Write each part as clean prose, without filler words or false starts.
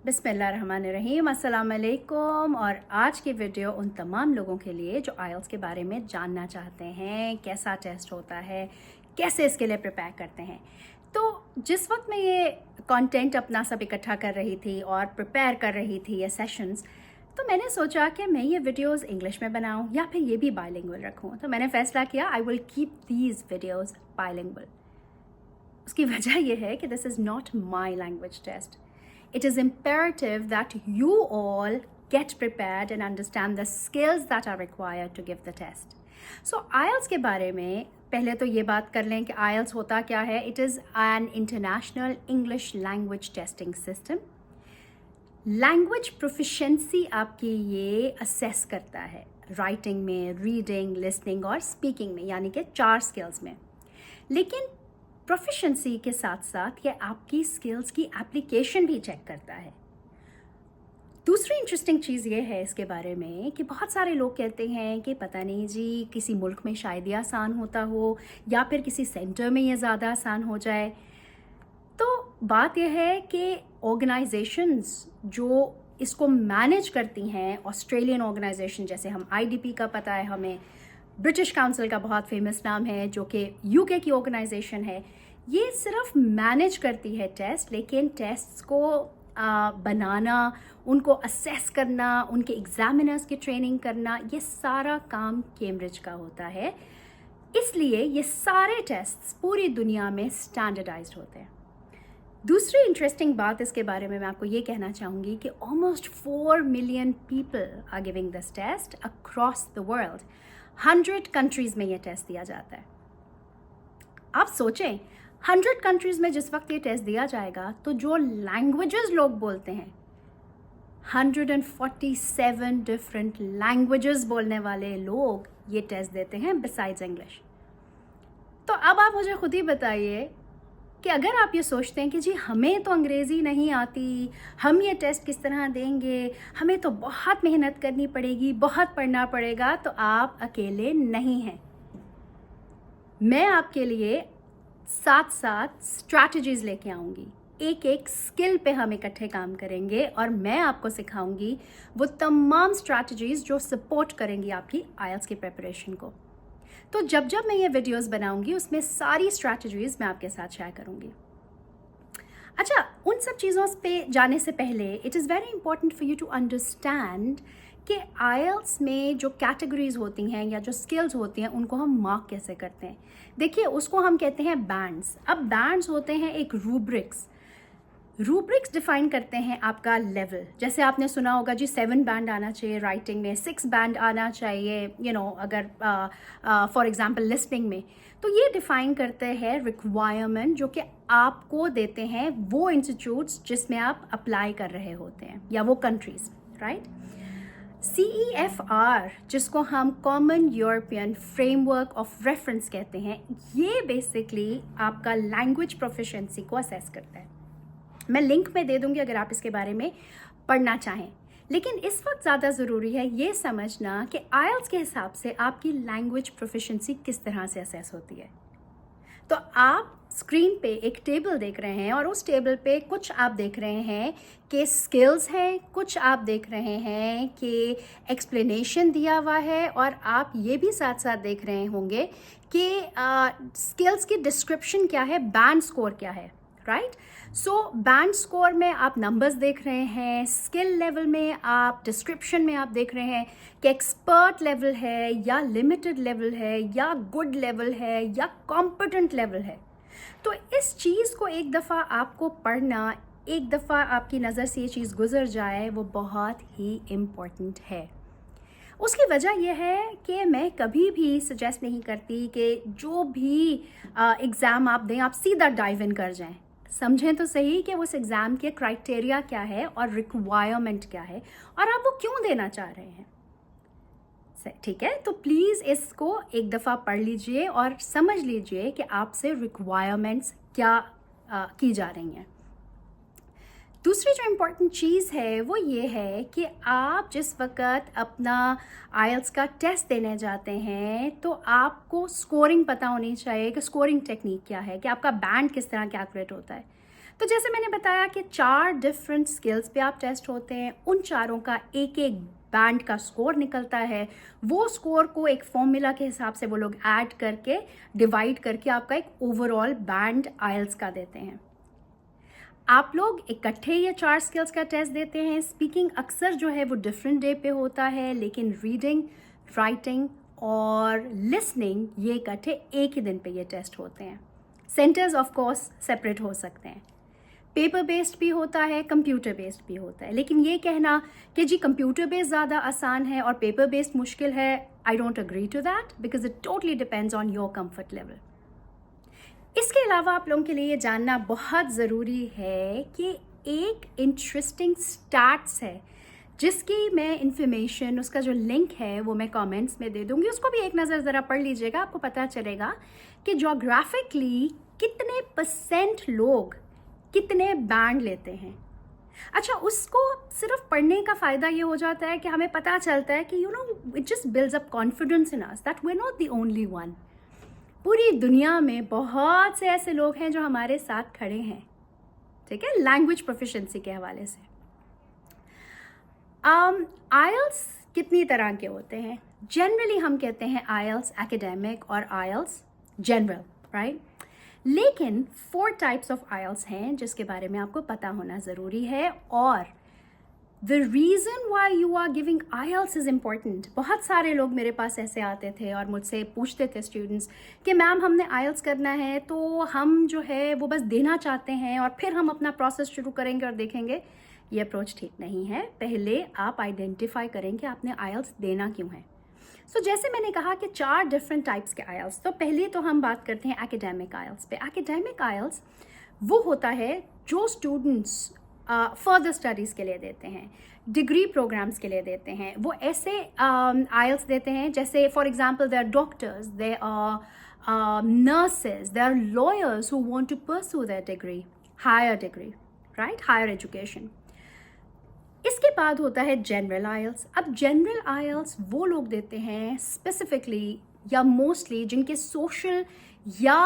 बिस्मिल्लाहिर्रहमानिर्रहीम, अस्सलाम वालेकुम। और आज की वीडियो उन तमाम लोगों के लिए जो आइल्स के बारे में जानना चाहते हैं, कैसा टेस्ट होता है, कैसे इसके लिए प्रिपेयर करते हैं। तो जिस वक्त मैं ये कंटेंट अपना सब इकट्ठा कर रही थी और प्रिपेयर कर रही थी ये सेशंस, तो मैंने सोचा कि मैं ये वीडियोस इंग्लिश में बनाऊं या फिर ये भी बायलिंगुअल रखूं। तो मैंने फैसला किया I will keep these videos bilingual. उसकी वजह यह है कि this is not my language test. It is imperative that you all get prepared and understand the skills that are required to give the test. So IELTS के बारे में पहले तो ये बात कर लें कि IELTS होता क्या है. It is an international English language testing system. Language proficiency आपकी ये असेस करता है राइटिंग में, रीडिंग, लिसनिंग और स्पीकिंग में, यानी कि 4 स्किल्स में. लेकिन प्रोफिशेंसी के साथ साथ ये आपकी स्किल्स की एप्लीकेशन भी चेक करता है. दूसरी इंटरेस्टिंग चीज़ ये है इसके बारे में कि बहुत सारे लोग कहते हैं कि पता नहीं जी, किसी मुल्क में शायद ये आसान होता हो या फिर किसी सेंटर में ये ज़्यादा आसान हो जाए. तो बात यह है कि ऑर्गेनाइजेशंस जो इसको मैनेज करती हैं, ऑस्ट्रेलियन ऑर्गेनाइजेशन जैसे हम आईडीपी का पता है हमें, ब्रिटिश काउंसिल का बहुत फेमस नाम है जो कि यूके की ऑर्गेनाइजेशन है, ये सिर्फ मैनेज करती है टेस्ट. लेकिन टेस्ट्स को बनाना, उनको असेस करना, उनके एग्जामिनर्स की ट्रेनिंग करना, ये सारा काम कैम्ब्रिज का होता है. इसलिए ये सारे टेस्ट्स पूरी दुनिया में स्टैंडर्डाइज्ड होते हैं. दूसरी इंटरेस्टिंग बात इसके बारे में मैं आपको ये कहना चाहूँगी कि almost 4 million people are giving this test across the world. 100 countries में ये टेस्ट दिया जाता है. आप सोचें, 100 कंट्रीज़ में जिस वक्त ये टेस्ट दिया जाएगा तो जो लैंग्वेजेस लोग बोलते हैं, 147 डिफरेंट लैंग्वेजेस बोलने वाले लोग ये टेस्ट देते हैं बिसाइड्स इंग्लिश. तो अब आप मुझे खुद ही बताइए कि अगर आप ये सोचते हैं कि जी हमें तो अंग्रेज़ी नहीं आती, हम ये टेस्ट किस तरह देंगे, हमें तो बहुत मेहनत करनी पड़ेगी, बहुत पढ़ना पड़ेगा, तो आप अकेले नहीं हैं. मैं आपके लिए साथ साथ स्ट्रैटेजीज़ लेके आऊँगी. एक एक स्किल पे हम इकट्ठे काम करेंगे और मैं आपको सिखाऊंगी वो तमाम स्ट्रैटेजीज़ जो सपोर्ट करेंगी आपकी आइल्स की प्रिपरेशन को. तो जब जब मैं ये वीडियोस बनाऊंगी उसमें सारी स्ट्रैटेजीज़ मैं आपके साथ शेयर करूंगी. अच्छा, उन सब चीज़ों पे जाने से पहले it is very important for you to understand कि आइल्स में जो कैटेगरीज होती हैं या जो स्किल्स होती हैं उनको हम मार्क कैसे करते हैं. देखिए, उसको हम कहते हैं बैंड्स. अब बैंड्स होते हैं एक रूब्रिक्स. रूब्रिक्स डिफाइन करते हैं आपका लेवल. जैसे आपने सुना होगा जी 7 बैंड आना चाहिए राइटिंग में, 6 बैंड आना चाहिए अगर फॉर एग्जांपल लिसनिंग में. तो ये डिफाइन करते हैं रिक्वायरमेंट जो कि आपको देते हैं वो इंस्टीट्यूट्स जिसमें आप अप्लाई कर रहे होते हैं या वो कंट्रीज, राइट. CEFR, जिसको हम common European framework of reference कहते हैं, ये बेसिकली आपका लैंग्वेज प्रोफिशिएंसी को असेस करता है. मैं लिंक में दे दूंगी अगर आप इसके बारे में पढ़ना चाहें. लेकिन इस वक्त ज़्यादा ज़रूरी है ये समझना कि आइल्स के हिसाब से आपकी लैंग्वेज प्रोफिशिएंसी किस तरह से असेस होती है. तो आप स्क्रीन पे एक टेबल देख रहे हैं और उस टेबल पे कुछ आप देख रहे हैं कि स्किल्स हैं, कुछ आप देख रहे हैं कि एक्सप्लेनेशन दिया हुआ है, और आप ये भी साथ साथ देख रहे होंगे कि स्किल्स की डिस्क्रिप्शन क्या है, बैंड स्कोर क्या है, राइट. सो बैंड स्कोर में आप नंबर्स देख रहे हैं, स्किल लेवल में आप डिस्क्रिप्शन में आप देख रहे हैं कि एक्सपर्ट लेवल है या लिमिटेड लेवल है या गुड लेवल है या कॉम्पिटेंट लेवल है. तो इस चीज़ को एक दफ़ा आपको पढ़ना, एक दफ़ा आपकी नज़र से ये चीज़ गुजर जाए, वो बहुत ही इम्पॉर्टेंट है. उसकी वजह यह है कि मैं कभी भी सजेस्ट नहीं करती कि जो भी एग्ज़ाम आप दें आप सीधा डाइव इन कर जाएं. समझें तो सही कि उस एग्ज़ाम के क्राइटेरिया क्या है और रिक्वायरमेंट क्या है और आप वो क्यों देना चाह रहे हैं. ठीक है, तो प्लीज़ इसको एक दफ़ा पढ़ लीजिए और समझ लीजिए कि आपसे रिक्वायरमेंट्स क्या की जा रही हैं. दूसरी जो इम्पॉर्टेंट चीज़ है वो ये है कि आप जिस वक्त अपना आइल्स का टेस्ट देने जाते हैं तो आपको स्कोरिंग पता होनी चाहिए कि स्कोरिंग टेक्निक क्या है, कि आपका बैंड किस तरह कैलकुलेट होता है. तो जैसे मैंने बताया कि 4 डिफरेंट स्किल्स पे आप टेस्ट होते हैं, उन चारों का एक एक बैंड का स्कोर निकलता है। वो स्कोर को एक फॉर्मूला के हिसाब से वो लोग ऐड करके डिवाइड करके आपका एक ओवरऑल बैंड आइल्स का देते हैं। आप लोग इकट्ठे ये 4 स्किल्स का टेस्ट देते हैं। स्पीकिंग अक्सर जो है वो डिफरेंट डे पे होता है, लेकिन रीडिंग, राइटिंग और लिसनिंग ये इकट्ठे एक ही दिन पे ये टेस्ट होते हैं। सेंटर्स ऑफ कोर्स सेपरेट हो सकते हैं। पेपर बेस्ड भी होता है, कंप्यूटर बेस्ड भी होता है, लेकिन ये कहना कि जी कंप्यूटर बेस्ड ज़्यादा आसान है और पेपर बेस्ड मुश्किल है, I don't agree to that, because it totally depends on your comfort level. इसके अलावा आप लोगों के लिए ये जानना बहुत ज़रूरी है कि एक इंटरेस्टिंग स्टैट्स है जिसकी मैं इंफॉर्मेशन, उसका जो लिंक है वो मैं कमेंट्स में दे दूंगी, उसको भी एक नज़र ज़रा पढ़ लीजिएगा। आपको पता चलेगा कि जोग्राफिकली कितने % लोग कितने बैंड लेते हैं। अच्छा, उसको सिर्फ पढ़ने का फ़ायदा ये हो जाता है कि हमें पता चलता है कि it just builds up confidence in us that we are not the only one. पूरी दुनिया में बहुत से ऐसे लोग हैं जो हमारे साथ खड़े हैं, ठीक है, लैंग्वेज प्रोफिशिएंसी के हवाले से। आइल्स कितनी तरह के होते हैं? जनरली हम कहते हैं आइल्स एकेडमिक और आइल्स जनरल, राइट? लेकिन 4 टाइप्स ऑफ आइल्स हैं जिसके बारे में आपको पता होना ज़रूरी है। और the reason why you are giving IELTS is important. बहुत सारे लोग मेरे पास ऐसे आते थे और मुझसे पूछते थे स्टूडेंट्स कि मैम हमने आइल्स करना है तो हम जो है वो बस देना चाहते हैं और फिर हम अपना प्रोसेस शुरू करेंगे और देखेंगे। ये अप्रोच ठीक नहीं है। पहले आप आइडेंटिफाई करें कि आपने आइल्स देना क्यों है। सो जैसे मैंने कहा कि 4 डिफरेंट टाइप्स के आइल्स, तो पहले तो हम बात करते हैं एकेडमिक आइल्स पे। एकेडमिक आइल्स वो होता है जो स्टूडेंट्स फर्दर स्टडीज़ के लिए देते हैं, डिग्री प्रोग्राम्स के लिए देते हैं। वो ऐसे आइल्स देते हैं जैसे for example they are doctors, they are nurses, they are lawyers who want to pursue their degree, higher degree, right, higher education. इसके बाद होता है जनरल आइल्स। अब जनरल आइल्स वो लोग देते हैं स्पेसिफिकली या मोस्टली जिनके सोशल या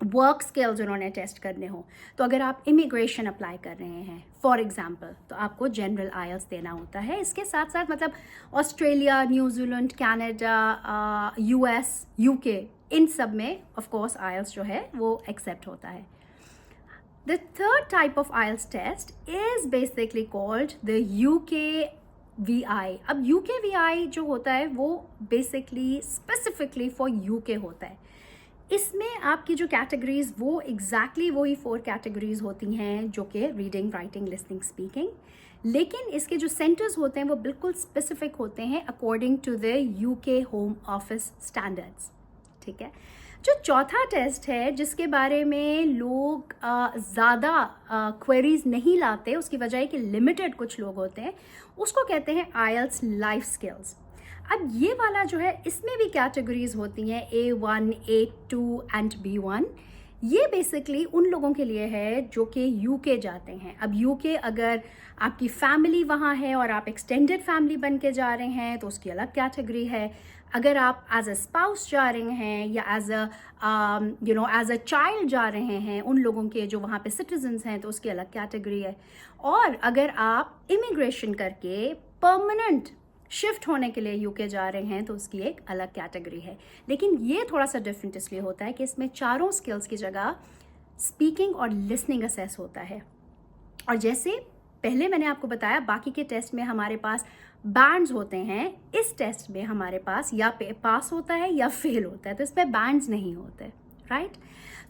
वर्क स्किल्स उन्होंने टेस्ट करने हो। तो अगर आप इमिग्रेशन अप्लाई कर रहे हैं फॉर एग्जांपल, तो आपको जनरल आइल्स देना होता है। इसके साथ साथ मतलब Australia, New Zealand, Canada, US, UK, इन सब में ऑफ कोर्स आइल्स जो है वो एक्सेप्ट होता है। The third type of IELTS test is basically called the UKVI. अब UKVI जो होता है वो basically specifically for UK होता है। इसमें आपकी जो कैटेगरीज वो exactly वही 4 कैटेगरीज होती हैं जो कि रीडिंग, राइटिंग, लिसनिंग, स्पीकिंग, लेकिन इसके जो सेंटर्स होते हैं वो बिल्कुल स्पेसिफिक होते हैं according to the UK home office standards, ठीक है। जो चौथा टेस्ट है जिसके बारे में लोग ज़्यादा क्वेरीज नहीं लाते, उसकी वजह है कि लिमिटेड कुछ लोग होते हैं, उसको कहते हैं आइल्स लाइफ स्किल्स। अब ये वाला जो है इसमें भी कैटेगरीज होती हैं A1, A2 एंड B1। ये बेसिकली उन लोगों के लिए है जो कि UK जाते हैं। अब UK अगर आपकी फैमिली वहाँ है और आप एक्सटेंडेड फैमिली बन के जा रहे हैं तो उसकी अलग कैटेगरी है। अगर आप एज अ स्पाउस जा रहे हैं या एज अ चाइल्ड जा रहे हैं, उन लोगों के जो वहाँ पे सिटीजन्स हैं, तो उसकी अलग कैटेगरी है। और अगर आप इमिग्रेशन करके परमानेंट शिफ्ट होने के लिए यूके जा रहे हैं तो उसकी एक अलग कैटेगरी है। लेकिन ये थोड़ा सा डिफरेंट इसलिए होता है कि इसमें चारों स्किल्स की जगह स्पीकिंग और लिसनिंग असेस होता है। और जैसे पहले मैंने आपको बताया बाकी के टेस्ट में हमारे पास बैंड्स होते हैं, इस टेस्ट में हमारे पास या पास होता है या फेल होता है, तो इसमें बैंड्स नहीं होते, राइट।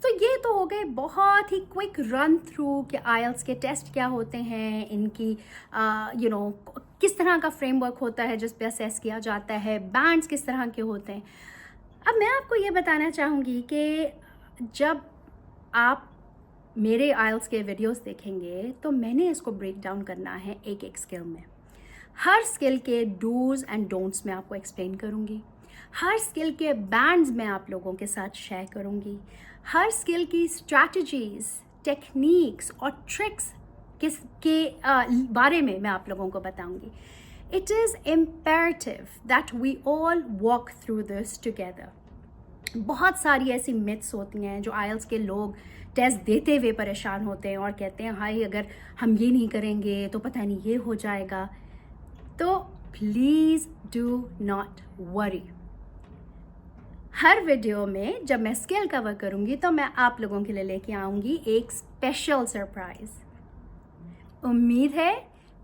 तो ये तो हो गए बहुत ही क्विक रन थ्रू कि आइल्स के टेस्ट क्या होते हैं, इनकी किस तरह का फ्रेमवर्क होता है जिस पे असेस किया जाता है, बैंड्स किस तरह के होते हैं। अब मैं आपको ये बताना चाहूँगी कि जब आप मेरे आइल्स के वीडियोस देखेंगे तो मैंने इसको ब्रेक डाउन करना है एक एक स्किल में। हर स्किल के डूज एंड डोंट्स में आपको एक्सप्लेन करूँगी, हर स्किल के बैंड्स में आप लोगों के साथ शेयर करूँगी, हर स्किल की स्ट्रैटेजीज, टेक्निक्स और ट्रिक्स के बारे में मैं आप लोगों को बताऊँगी। It is imperative that we all walk through this together. बहुत सारी ऐसी मिथ्स होती हैं जो आइल्स के लोग टेस्ट देते हुए परेशान होते हैं और कहते हैं हाय अगर हम ये नहीं करेंगे तो पता नहीं ये हो जाएगा। तो please do not worry. Her video में जब मैं स्किल कवर करूँगी तो मैं आप लोगों के लिए लेके आऊँगी एक स्पेशल सरप्राइज़। उम्मीद है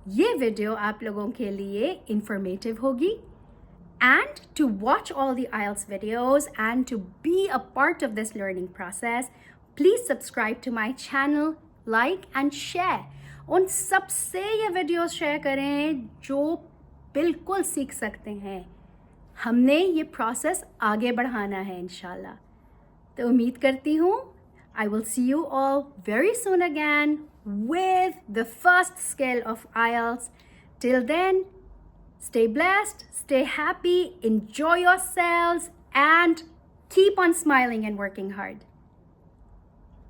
ये वीडियो आप लोगों के लिए इंफॉर्मेटिव होगी। And to watch all the IELTS videos and to be a part of this learning process, please subscribe to my channel, like and share. उन सबसे ये वीडियोस शेयर करें जो बिल्कुल सीख सकते हैं। हमने ये प्रोसेस आगे बढ़ाना है इंशाल्लाह। तो उम्मीद करती हूँ I will see you all very soon again with the first skill of IELTS. Till then, stay blessed, stay happy, enjoy yourselves, and keep on smiling and working hard.